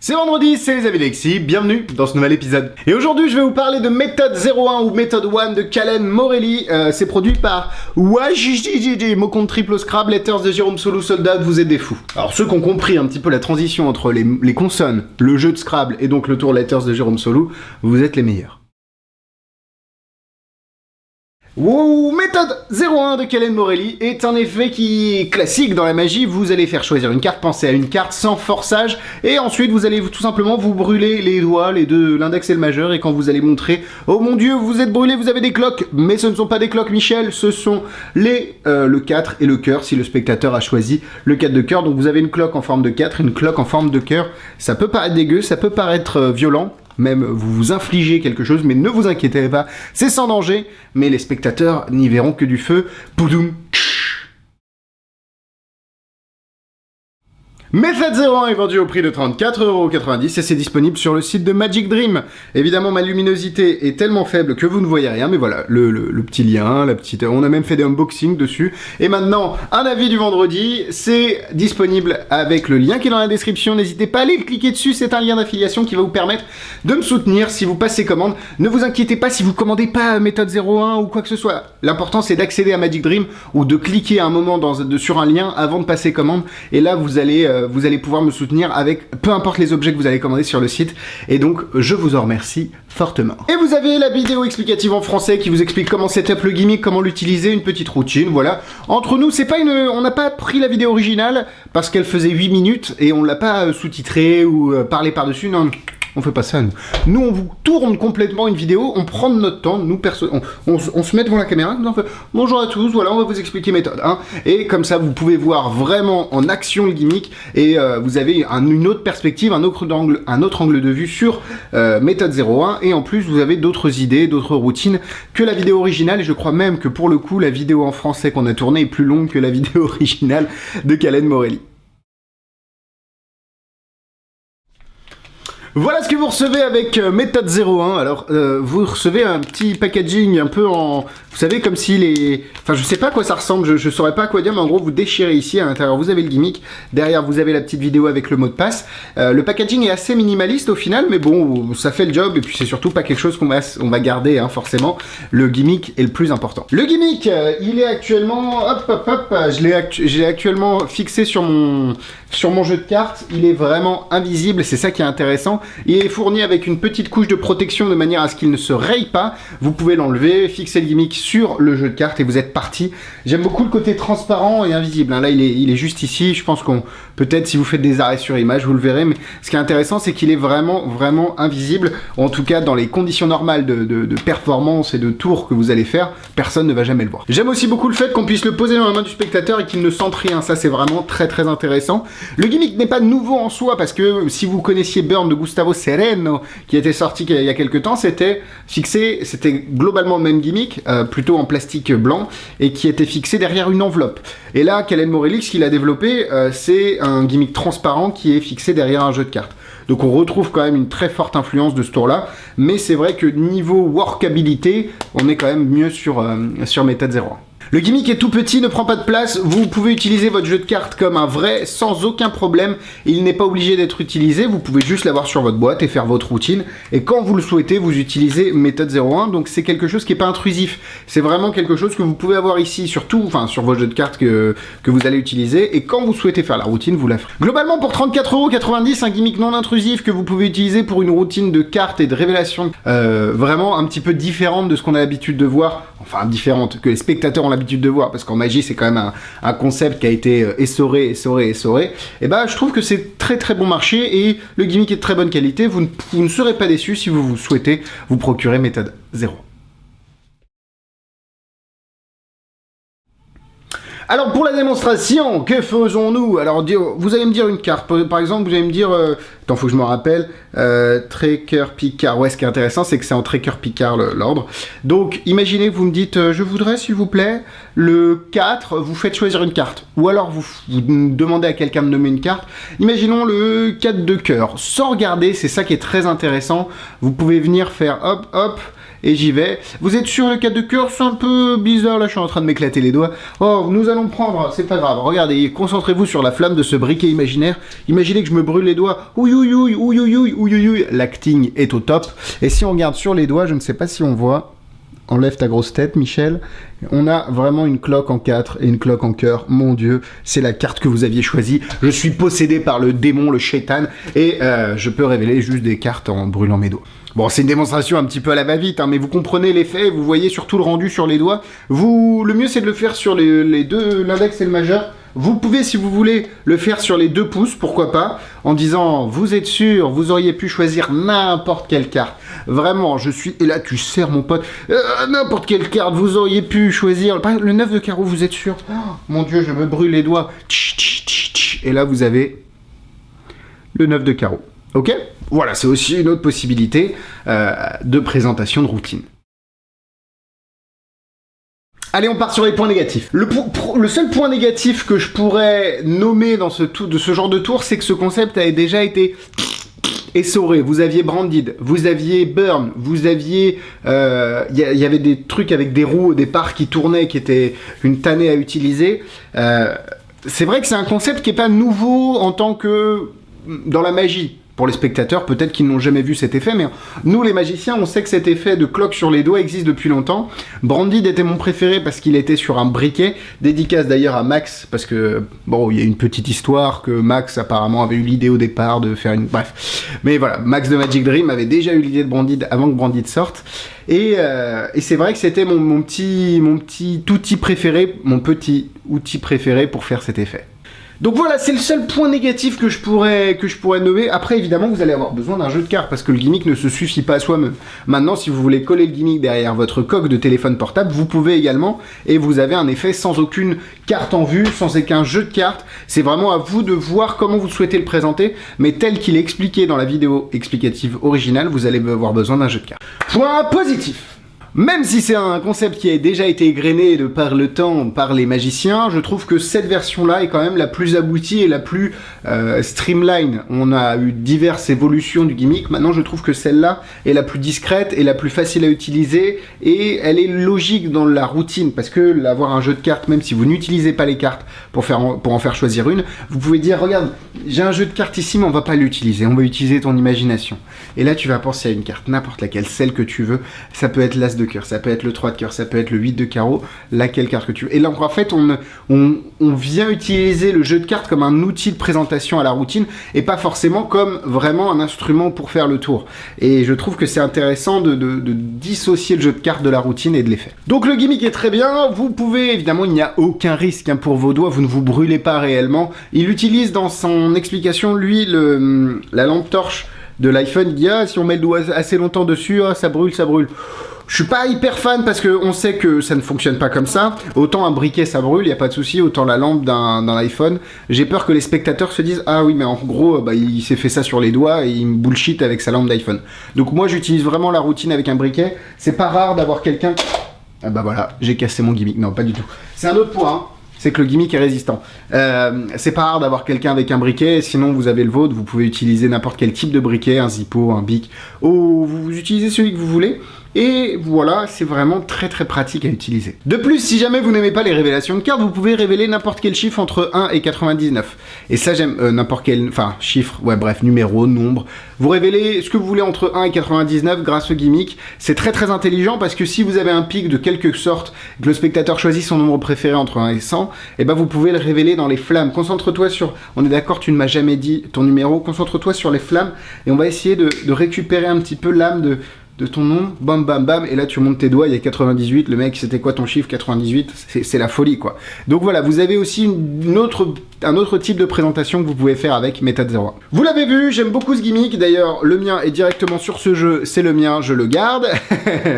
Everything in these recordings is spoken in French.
C'est vendredi, c'est les amis d'Alexis, bienvenue dans ce nouvel épisode. Et aujourd'hui je vais vous parler de méthode 01 ou méthode 1 de Kalen Morelli. C'est produit par Wajijiji, mot compte triple au Scrabble, Letters de Jérôme Solou, Soldat, vous êtes des fous. Alors ceux qui ont compris un petit peu la transition entre les consonnes, le jeu de Scrabble et donc le tour Letters de Jérôme Solou, vous êtes les meilleurs. Wow, méthode 01 de Kalen Morelli est un effet qui est classique dans la magie. Vous allez faire choisir une carte, pensez à une carte sans forçage, et ensuite vous allez tout simplement vous brûler les doigts, les deux, l'index et le majeur, et quand vous allez montrer « Oh mon dieu, vous êtes brûlé, vous avez des cloques !» Mais ce ne sont pas des cloques, Michel, ce sont le 4 et le cœur, si le spectateur a choisi le 4 de cœur. Donc vous avez une cloque en forme de 4, une cloque en forme de cœur. Ça peut paraître dégueu, ça peut paraître violent, même vous vous infligez quelque chose, mais ne vous inquiétez pas, c'est sans danger, mais les spectateurs n'y verront que du feu. Poudoum. Méthode 01 est vendu au prix de 34,90€ et c'est disponible sur le site de Magic Dream. Évidemment, ma luminosité est tellement faible que vous ne voyez rien, mais voilà, le petit lien, on a même fait des unboxings dessus. Et maintenant, un avis du vendredi, c'est disponible avec le lien qui est dans la description. N'hésitez pas à aller cliquer dessus, c'est un lien d'affiliation qui va vous permettre de me soutenir si vous passez commande. Ne vous inquiétez pas si vous commandez pas méthode 01 ou quoi que ce soit. L'important, c'est d'accéder à Magic Dream ou de cliquer à un moment sur un lien avant de passer commande. Et là, vous allez pouvoir me soutenir avec peu importe les objets que vous allez commander sur le site. Et donc, je vous en remercie fortement. Et vous avez la vidéo explicative en français qui vous explique comment setup le gimmick, comment l'utiliser, une petite routine, voilà. Entre nous, c'est pas on n'a pas pris la vidéo originale parce qu'elle faisait 8 minutes et on l'a pas sous-titrée ou parlé par-dessus, non. On fait pas ça, nous. Nous, on vous tourne complètement une vidéo, on prend de notre temps, nous, on se met devant la caméra, on fait « Bonjour à tous, voilà, on va vous expliquer méthode 1 ». Et comme ça, vous pouvez voir vraiment en action le gimmick, et vous avez une autre perspective, un autre angle de vue sur méthode 01, et en plus, vous avez d'autres idées, d'autres routines que la vidéo originale, et je crois même que pour le coup, la vidéo en français qu'on a tournée est plus longue que la vidéo originale de Kalen Morelli. Voilà ce que vous recevez avec méthode 01. Alors, vous recevez un petit packaging un peu en... Vous savez, comme si les... Enfin, je sais pas à quoi ça ressemble, je saurais pas à quoi dire, mais en gros, vous déchirez ici, à l'intérieur, vous avez le gimmick. Derrière, vous avez la petite vidéo avec le mot de passe. Le packaging est assez minimaliste au final, mais bon, ça fait le job, et puis c'est surtout pas quelque chose qu'on va garder, hein, forcément. Le gimmick est le plus important. Le gimmick, il est actuellement... Hop, je l'ai actuellement fixé sur mon jeu de cartes. Il est vraiment invisible, c'est ça qui est intéressant. Il est fourni avec une petite couche de protection de manière à ce qu'il ne se raye pas. Vous pouvez l'enlever, fixer le gimmick sur le jeu de cartes et vous êtes parti. J'aime beaucoup le côté transparent et invisible. Là, il est juste ici. Je pense qu'on peut-être si vous faites des arrêts sur image, vous le verrez. Mais ce qui est intéressant, c'est qu'il est vraiment, vraiment invisible. En tout cas, dans les conditions normales de performance et de tour que vous allez faire, personne ne va jamais le voir. J'aime aussi beaucoup le fait qu'on puisse le poser dans la main du spectateur et qu'il ne sente rien. Ça, c'est vraiment très, très intéressant. Le gimmick n'est pas nouveau en soi parce que si vous connaissiez Burn de Gustavo Sereno, qui était sorti il y a quelques temps, c'était globalement le même gimmick, plutôt en plastique blanc, et qui était fixé derrière une enveloppe. Et là, Kalen Morelli, ce qu'il a développé, c'est un gimmick transparent qui est fixé derrière un jeu de cartes. Donc on retrouve quand même une très forte influence de ce tour-là, mais c'est vrai que niveau workabilité, on est quand même mieux sur méthode 01. Le gimmick est tout petit, ne prend pas de place, vous pouvez utiliser votre jeu de cartes comme un vrai sans aucun problème, il n'est pas obligé d'être utilisé, vous pouvez juste l'avoir sur votre boîte et faire votre routine, et quand vous le souhaitez, vous utilisez méthode 01, donc c'est quelque chose qui n'est pas intrusif, c'est vraiment quelque chose que vous pouvez avoir ici, surtout, enfin sur vos jeux de cartes que vous allez utiliser, et quand vous souhaitez faire la routine, vous la ferez. Globalement, pour 34,90€, un gimmick non intrusif que vous pouvez utiliser pour une routine de cartes et de révélation vraiment un petit peu différente de ce qu'on a l'habitude de voir, enfin différente, que les spectateurs ont l'habitude de voir, parce qu'en magie c'est quand même un concept qui a été essoré, et bah je trouve que c'est très très bon marché et le gimmick est de très bonne qualité, vous ne serez pas déçus si vous souhaitez vous procurer méthode 0. Alors pour la démonstration, que faisons-nous? Alors vous allez me dire une carte, par exemple vous allez me dire, attends faut que je me rappelle, Tracker Picard, ouais ce qui est intéressant c'est que c'est en Tracker Picard l'ordre. Donc imaginez que vous me dites, je voudrais s'il vous plaît, le 4, vous faites choisir une carte. Ou alors vous demandez à quelqu'un de nommer une carte, imaginons le 4 de cœur, sans regarder, c'est ça qui est très intéressant, vous pouvez venir faire hop hop, et j'y vais. Vous êtes sur le 4 de cœur, c'est un peu bizarre, là je suis en train de m'éclater les doigts. Oh, nous allons prendre, c'est pas grave, regardez, concentrez-vous sur la flamme de ce briquet imaginaire. Imaginez que je me brûle les doigts. Oui, ouïouïouï, l'acting est au top. Et si on regarde sur les doigts, je ne sais pas si on voit, enlève ta grosse tête, Michel, on a vraiment une cloque en 4 et une cloque en cœur. Mon Dieu, c'est la carte que vous aviez choisie. Je suis possédé par le démon, le shaitan, et je peux révéler juste des cartes en brûlant mes doigts. Bon, c'est une démonstration un petit peu à la va-vite, hein, mais vous comprenez l'effet, vous voyez surtout le rendu sur les doigts. Le mieux, c'est de le faire sur les deux, l'index et le majeur. Vous pouvez, si vous voulez, le faire sur les 2 pouces, pourquoi pas, en disant, vous êtes sûr, vous auriez pu choisir n'importe quelle carte. Vraiment, je suis... Et là, tu serres, mon pote. N'importe quelle carte, vous auriez pu choisir. Le 9 de carreau, vous êtes sûr? Oh, mon Dieu, je me brûle les doigts. Et là, vous avez le 9 de carreau. Ok? Voilà, c'est aussi une autre possibilité de présentation de routine. Allez, on part sur les points négatifs. Le seul point négatif que je pourrais nommer dans ce genre de tour, c'est que ce concept a déjà été essoré. Vous aviez Branded, vous aviez Burn, vous aviez... Il y avait des trucs avec des roues au départ qui tournaient, qui étaient une tannée à utiliser. C'est vrai que c'est un concept qui n'est pas nouveau en tant que... dans la magie. Pour les spectateurs, peut-être qu'ils n'ont jamais vu cet effet, mais nous, les magiciens, on sait que cet effet de cloque sur les doigts existe depuis longtemps. Branded était mon préféré parce qu'il était sur un briquet, dédicace d'ailleurs à Max, parce que, bon, il y a une petite histoire que Max, apparemment, avait eu l'idée au départ de faire une... Bref. Mais voilà, Max de Magic Dream avait déjà eu l'idée de Branded avant que Branded sorte. Et c'est vrai que c'était mon petit outil préféré, mon petit outil préféré pour faire cet effet. Donc voilà, c'est le seul point négatif que je pourrais nommer. Après, évidemment, vous allez avoir besoin d'un jeu de cartes, parce que le gimmick ne se suffit pas à soi-même. Maintenant, si vous voulez coller le gimmick derrière votre coque de téléphone portable, vous pouvez également, et vous avez un effet sans aucune carte en vue, sans aucun jeu de cartes. C'est vraiment à vous de voir comment vous souhaitez le présenter, mais tel qu'il est expliqué dans la vidéo explicative originale, vous allez avoir besoin d'un jeu de cartes. Point positif. Même si c'est un concept qui a déjà été égrené de par le temps par les magiciens, je trouve que cette version-là est quand même la plus aboutie et la plus streamline. On a eu diverses évolutions du gimmick, maintenant je trouve que celle-là est la plus discrète et la plus facile à utiliser, et elle est logique dans la routine, parce que avoir un jeu de cartes, même si vous n'utilisez pas les cartes pour en faire choisir une, vous pouvez dire, regarde, j'ai un jeu de cartes ici, mais on va pas l'utiliser, on va utiliser ton imagination. Et là tu vas penser à une carte, n'importe laquelle, celle que tu veux, ça peut être l'As de cœur, ça peut être le 3 de cœur, ça peut être le 8 de carreau, laquelle carte que tu veux. Et là, en fait, on vient utiliser le jeu de cartes comme un outil de présentation à la routine, et pas forcément comme vraiment un instrument pour faire le tour. Et je trouve que c'est intéressant de dissocier le jeu de cartes de la routine et de l'effet. Donc le gimmick est très bien, vous pouvez, évidemment, il n'y a aucun risque pour vos doigts, vous ne vous brûlez pas réellement. Il utilise dans son explication, lui, la lampe torche de l'iPhone, il dit, ah, si on met le doigt assez longtemps dessus, ah, ça brûle, ça brûle. Je suis pas hyper fan parce qu'on sait que ça ne fonctionne pas comme ça. Autant un briquet ça brûle, y a pas de souci. Autant la lampe d'un iPhone. J'ai peur que les spectateurs se disent, ah oui, mais en gros, il s'est fait ça sur les doigts et il me bullshit avec sa lampe d'iPhone. Donc moi j'utilise vraiment la routine avec un briquet. C'est pas rare d'avoir quelqu'un... Ah bah voilà, j'ai cassé mon gimmick. Non, pas du tout. C'est un autre point, hein. C'est que le gimmick est résistant. C'est pas rare d'avoir quelqu'un avec un briquet, sinon vous avez le vôtre, vous pouvez utiliser n'importe quel type de briquet, un Zippo, un Bic, ou vous utilisez celui que vous voulez. Et voilà, c'est vraiment très très pratique à utiliser. De plus, si jamais vous n'aimez pas les révélations de cartes, vous pouvez révéler n'importe quel chiffre entre 1 et 99. Et ça j'aime, n'importe quel, enfin chiffre, ouais bref, numéro, nombre. Vous révélez ce que vous voulez entre 1 et 99 grâce au gimmick. C'est très très intelligent parce que si vous avez un pic de quelque sorte, que le spectateur choisit son nombre préféré entre 1 et 100, et ben vous pouvez le révéler dans les flammes. Concentre-toi sur, on est d'accord, tu ne m'as jamais dit ton numéro, concentre-toi sur les flammes et on va essayer de récupérer un petit peu l'âme de ton nom, bam bam bam, et là tu montes tes doigts, il y a 98, le mec c'était quoi ton chiffre, 98, c'est la folie quoi. Donc voilà, vous avez aussi un autre type de présentation que vous pouvez faire avec Méthode 01. Vous l'avez vu, j'aime beaucoup ce gimmick, d'ailleurs le mien est directement sur ce jeu, c'est le mien, je le garde,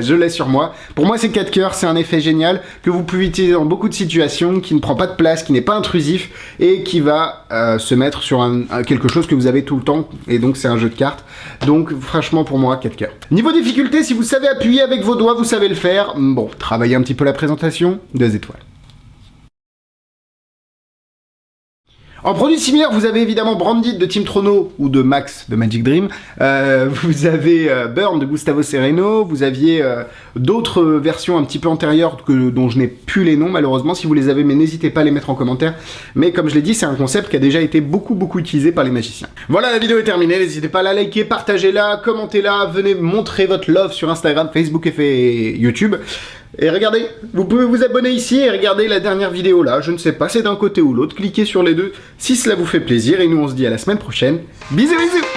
je l'ai sur moi. Pour moi c'est 4 cœurs, c'est un effet génial que vous pouvez utiliser dans beaucoup de situations, qui ne prend pas de place, qui n'est pas intrusif, et qui va se mettre sur quelque chose que vous avez tout le temps, et donc c'est un jeu de cartes. Donc franchement pour moi 4 cœurs. Niveau difficulté, si vous savez appuyer avec vos doigts, vous savez le faire. Bon, travaillez un petit peu la présentation, 2 étoiles. En produits similaires, vous avez évidemment Branded de Team Trono ou de Max de Magic Dream. Vous avez Burn de Gustavo Sereno. Vous aviez d'autres versions un petit peu antérieures dont je n'ai plus les noms malheureusement. Si vous les avez, mais n'hésitez pas à les mettre en commentaire. Mais comme je l'ai dit, c'est un concept qui a déjà été beaucoup utilisé par les magiciens. Voilà, la vidéo est terminée. N'hésitez pas à la liker, partagez-la, commentez-la. Venez montrer votre love sur Instagram, Facebook et YouTube. Et regardez, vous pouvez vous abonner ici et regarder la dernière vidéo là, je ne sais pas, c'est d'un côté ou l'autre, cliquez sur les deux si cela vous fait plaisir et nous on se dit à la semaine prochaine. Bisous bisous.